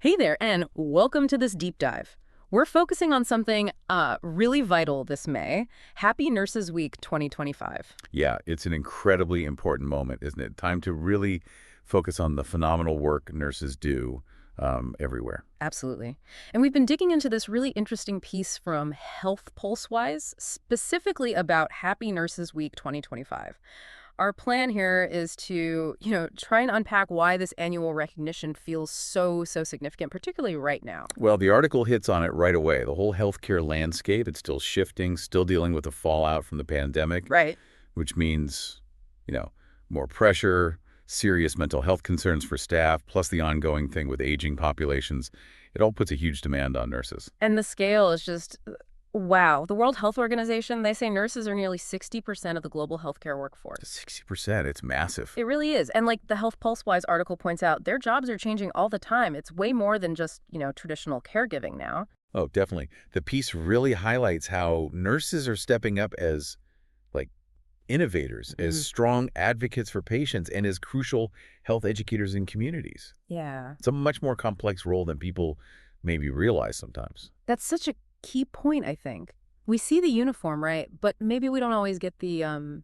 Hey there, and welcome to this deep dive. We're focusing on something really vital this May. Happy Nurses Week 2025. Yeah, it's an incredibly important moment, isn't it? Time to really focus on the phenomenal work nurses do everywhere. Absolutely. And we've been digging into this really interesting piece from Health Pulse-wise, specifically about Happy Nurses Week 2025. Our plan here is to, try and unpack why this annual recognition feels so significant, particularly right now. Well, the article hits on it right away. The whole healthcare landscape, it's still shifting, still dealing with the fallout from the pandemic, Right. which means, you know, more pressure, serious mental health concerns for staff, plus the ongoing thing with aging populations. It all puts a huge demand on nurses. And the scale is just, wow. The World Health Organization, they say nurses are nearly 60% of the global healthcare workforce. 60%, it's massive. It really is. And like the Health Pulse-wise article points out, their jobs are changing all the time. It's way more than just, traditional caregiving now. Oh, definitely. The piece really highlights how nurses are stepping up as, like, innovators, as strong advocates for patients, and as crucial health educators in communities. Yeah. It's a much more complex role than people maybe realize sometimes. That's such a key point, I think. We see the uniform, right? But maybe we don't always get the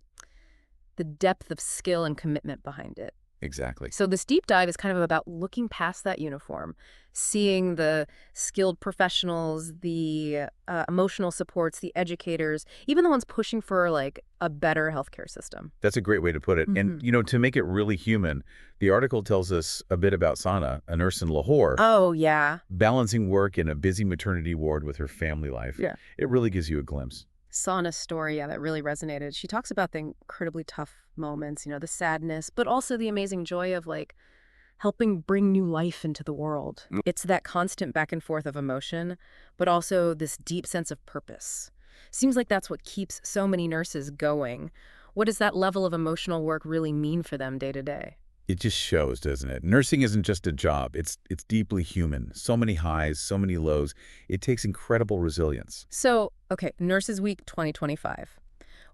depth of skill and commitment behind it. Exactly. So this deep dive is kind of about looking past that uniform, seeing the skilled professionals, the emotional supports, the educators, even the ones pushing for like a better healthcare system. That's a great way to put it. And, to make it really human, the article tells us a bit about Sana, a nurse in Lahore, Oh, yeah. balancing work in a busy maternity ward with her family life. Yeah. It really gives you a glimpse. Sana's story, yeah, that really resonated. She talks about the incredibly tough moments, the sadness, but also the amazing joy of like helping bring new life into the world. It's that constant back and forth of emotion, but also this deep sense of purpose. Seems like that's what keeps so many nurses going. What does that level of emotional work really mean for them day to day? It just shows, doesn't it? Nursing isn't just a job. It's deeply human. So many highs, so many lows. It takes incredible resilience. So, okay, Nurses Week 2025.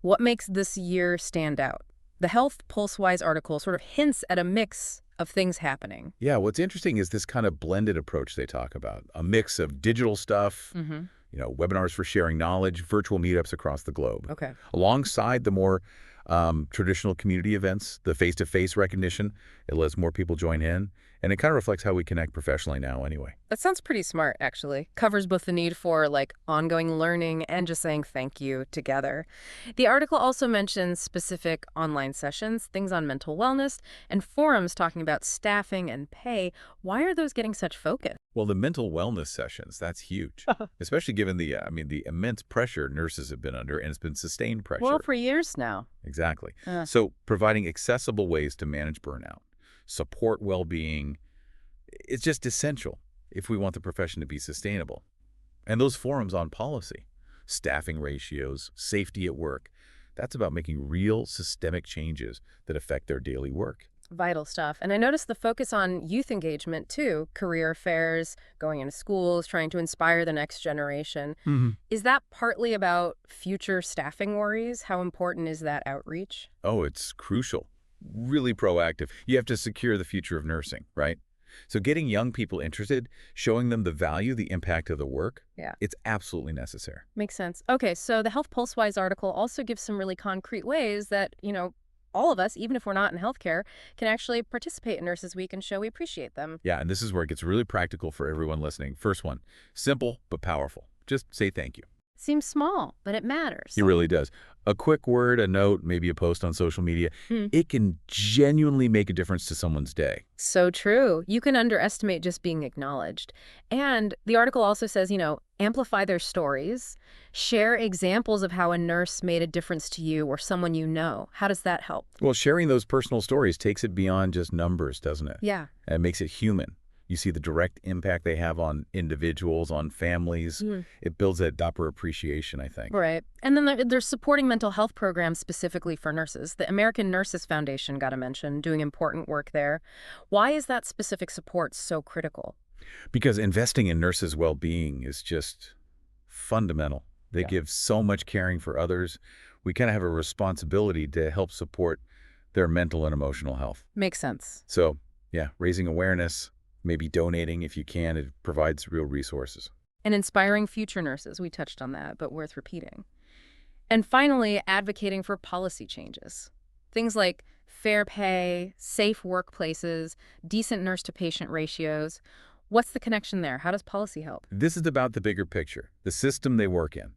What makes this year stand out? The Health Pulse-wise article sort of hints at a mix of things happening. Yeah, what's interesting is this kind of blended approach they talk about. A mix of digital stuff, webinars for sharing knowledge, virtual meetups across the globe. Okay. Alongside the more traditional community events, the face-to-face recognition, it lets more people join in. And it kind of reflects how we connect professionally now anyway. That sounds pretty smart, actually. Covers both the need for, like, ongoing learning and just saying thank you together. The article also mentions specific online sessions, things on mental wellness, and forums talking about staffing and pay. Why are those getting such focus? Well, the mental wellness sessions, that's huge, especially given the immense pressure nurses have been under, and it's been sustained pressure. Well, for years now. Exactly. So providing accessible ways to manage burnout, support well-being, it's just essential if we want the profession to be sustainable. And those forums on policy, staffing ratios, safety at work, that's about making real systemic changes that affect their daily work. Vital stuff. And I noticed the focus on youth engagement, too. Career fairs, going into schools, trying to inspire the next generation. Is that partly about future staffing worries? How important is that outreach? Oh, it's crucial. Really proactive. You have to secure the future of nursing, right? So getting young people interested, showing them the value, the impact of the work, it's absolutely necessary. Makes sense. Okay, so the Health Pulse-wise article also gives some really concrete ways that, all of us, even if we're not in healthcare, can actually participate in Nurses Week and show we appreciate them. Yeah, and this is where it gets really practical for everyone listening. First one, simple but powerful. Just say thank you. Seems small, but it matters. It really does. A quick word, a note, maybe a post on social media, it can genuinely make a difference to someone's day. So true. You can underestimate just being acknowledged. And the article also says, amplify their stories, share examples of how a nurse made a difference to you or someone you know. How does that help? Well, sharing those personal stories takes it beyond just numbers, doesn't it? Yeah. And it makes it human. You see the direct impact they have on individuals, on families. It builds that deeper appreciation, I think. Right. And then there's supporting mental health programs specifically for nurses. The American Nurses Foundation got a mention, doing important work there. Why is that specific support so critical? Because investing in nurses' well-being is just fundamental. They give so much caring for others. We kind of have a responsibility to help support their mental and emotional health. Makes sense. So, yeah, raising awareness, Maybe donating if you can. It provides real resources. And inspiring future nurses. We touched on that, but worth repeating. And finally, advocating for policy changes. Things like fair pay, safe workplaces, decent nurse-to-patient ratios. What's the connection there? How does policy help? This is about the bigger picture, the system they work in.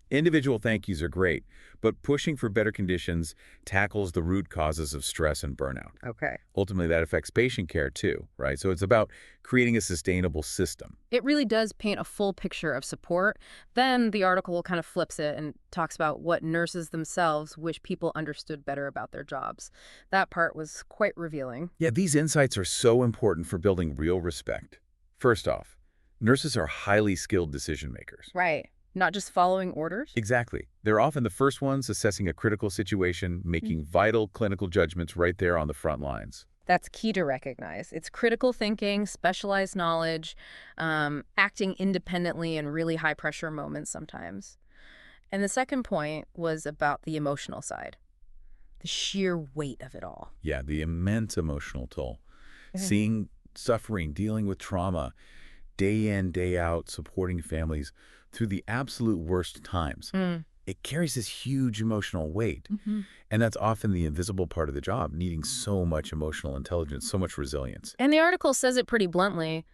Individual thank yous are great, but pushing for better conditions tackles the root causes of stress and burnout. Okay. Ultimately, that affects patient care too, right? So it's about creating a sustainable system. It really does paint a full picture of support. Then the article kind of flips it and talks about what nurses themselves wish people understood better about their jobs. That part was quite revealing. Yeah, these insights are so important for building real respect. First off, nurses are highly skilled decision makers. Right. Not just following orders? Exactly. They're often the first ones assessing a critical situation, making vital clinical judgments right there on the front lines. That's key to recognize. It's critical thinking, specialized knowledge, acting independently in really high-pressure moments sometimes. And the second point was about the emotional side, the sheer weight of it all. Yeah, the immense emotional toll. Mhm. Seeing suffering, dealing with trauma, day in, day out, supporting families through the absolute worst times. It carries this huge emotional weight. And that's often the invisible part of the job, needing so much emotional intelligence, so much resilience. And the article says it pretty bluntly.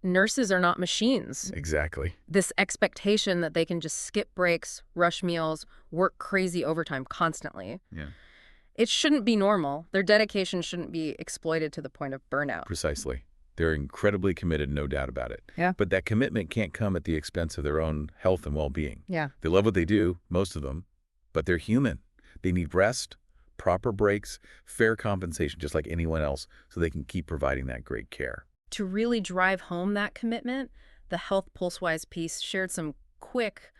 Nurses are not machines. Exactly. This expectation that they can just skip breaks, rush meals, work crazy overtime constantly. Yeah. It shouldn't be normal. Their dedication shouldn't be exploited to the point of burnout. Precisely. They're incredibly committed, no doubt about it. Yeah. But that commitment can't come at the expense of their own health and well-being. Yeah. They love what they do, most of them, but they're human. They need rest, proper breaks, fair compensation, just like anyone else, so they can keep providing that great care. To really drive home that commitment, the Health Pulsewise piece shared some quick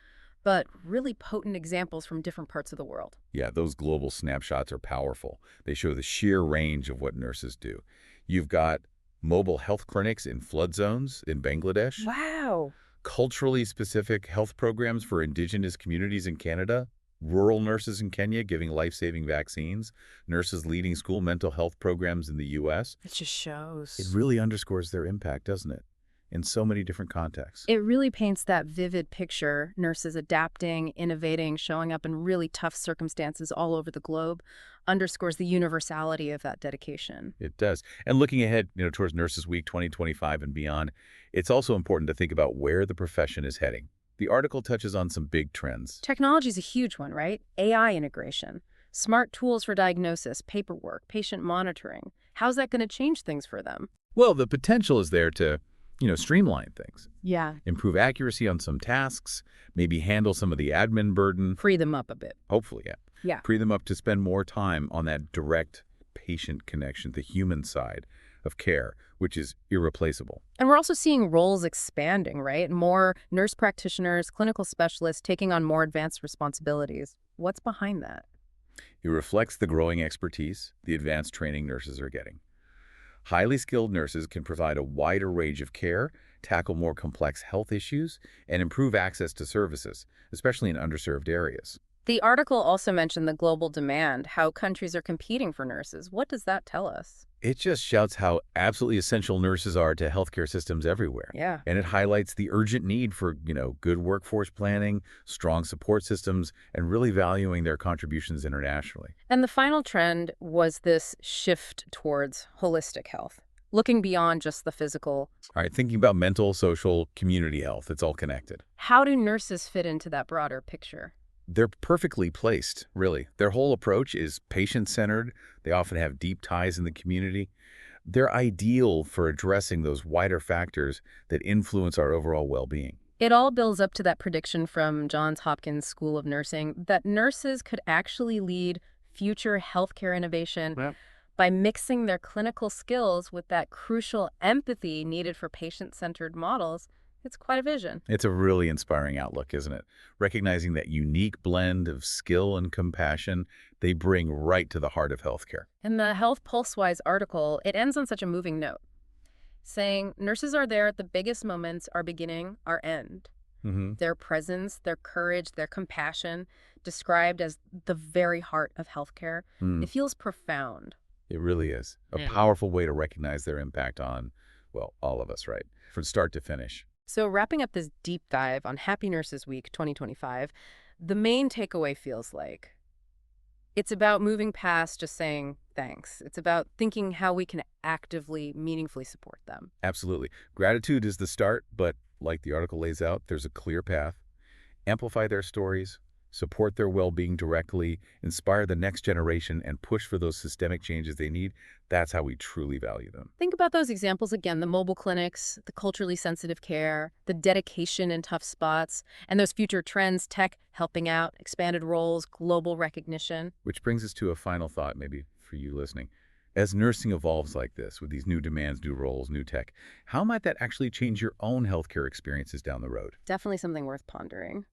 but really potent examples from different parts of the world. Yeah, those global snapshots are powerful. They show the sheer range of what nurses do. You've got mobile health clinics in flood zones in Bangladesh, Wow. culturally specific health programs for indigenous communities in Canada, rural nurses in Kenya giving life-saving vaccines, nurses leading school mental health programs in the U.S. It just shows. It really underscores their impact, doesn't it? In so many different contexts. It really paints that vivid picture, nurses adapting, innovating, showing up in really tough circumstances all over the globe, underscores the universality of that dedication. It does. And looking ahead, towards Nurses Week 2025 and beyond, it's also important to think about where the profession is heading. The article touches on some big trends. Technology is a huge one, right? AI integration, smart tools for diagnosis, paperwork, patient monitoring. How's that going to change things for them? Well, the potential is there to streamline things, Yeah. improve accuracy on some tasks, maybe handle some of the admin burden. Free them up a bit. Hopefully, yeah. Yeah. Free them up to spend more time on that direct patient connection, the human side of care, which is irreplaceable. And we're also seeing roles expanding, right? More nurse practitioners, clinical specialists taking on more advanced responsibilities. What's behind that? It reflects the growing expertise, the advanced training nurses are getting. Highly skilled nurses can provide a wider range of care, tackle more complex health issues, and improve access to services, especially in underserved areas. The article also mentioned the global demand, how countries are competing for nurses. What does that tell us? It just shouts how absolutely essential nurses are to healthcare systems everywhere. Yeah. And it highlights the urgent need for, good workforce planning, strong support systems, and really valuing their contributions internationally. And the final trend was this shift towards holistic health, looking beyond just the physical. All right, thinking about mental, social, community health, it's all connected. How do nurses fit into that broader picture? They're perfectly placed, really. Their whole approach is patient-centered. They often have deep ties in the community. They're ideal for addressing those wider factors that influence our overall well-being. It all builds up to that prediction from Johns Hopkins School of Nursing that nurses could actually lead future healthcare innovation by mixing their clinical skills with that crucial empathy needed for patient-centered models. It's quite a vision. It's a really inspiring outlook, isn't it? Recognizing that unique blend of skill and compassion they bring right to the heart of healthcare. In the Health Pulsewise article, it ends on such a moving note, saying nurses are there at the biggest moments, our beginning, our end. Their presence, their courage, their compassion, described as the very heart of healthcare. It feels profound. It really is. A powerful way to recognize their impact on Well, all of us, right? From start to finish. So wrapping up this deep dive on Happy Nurses Week 2025, the main takeaway feels like it's about moving past just saying thanks. It's about thinking how we can actively, meaningfully support them. Absolutely. Gratitude is the start, but like the article lays out, there's a clear path. Amplify their stories, support their well-being directly, inspire the next generation, and push for those systemic changes they need. That's how we truly value them. Think about those examples again, the mobile clinics, the culturally sensitive care, the dedication in tough spots, and those future trends, tech helping out, expanded roles, global recognition. Which brings us to a final thought, maybe for you listening. As nursing evolves like this, with these new demands, new roles, new tech, how might that actually change your own healthcare experiences down the road? Definitely something worth pondering.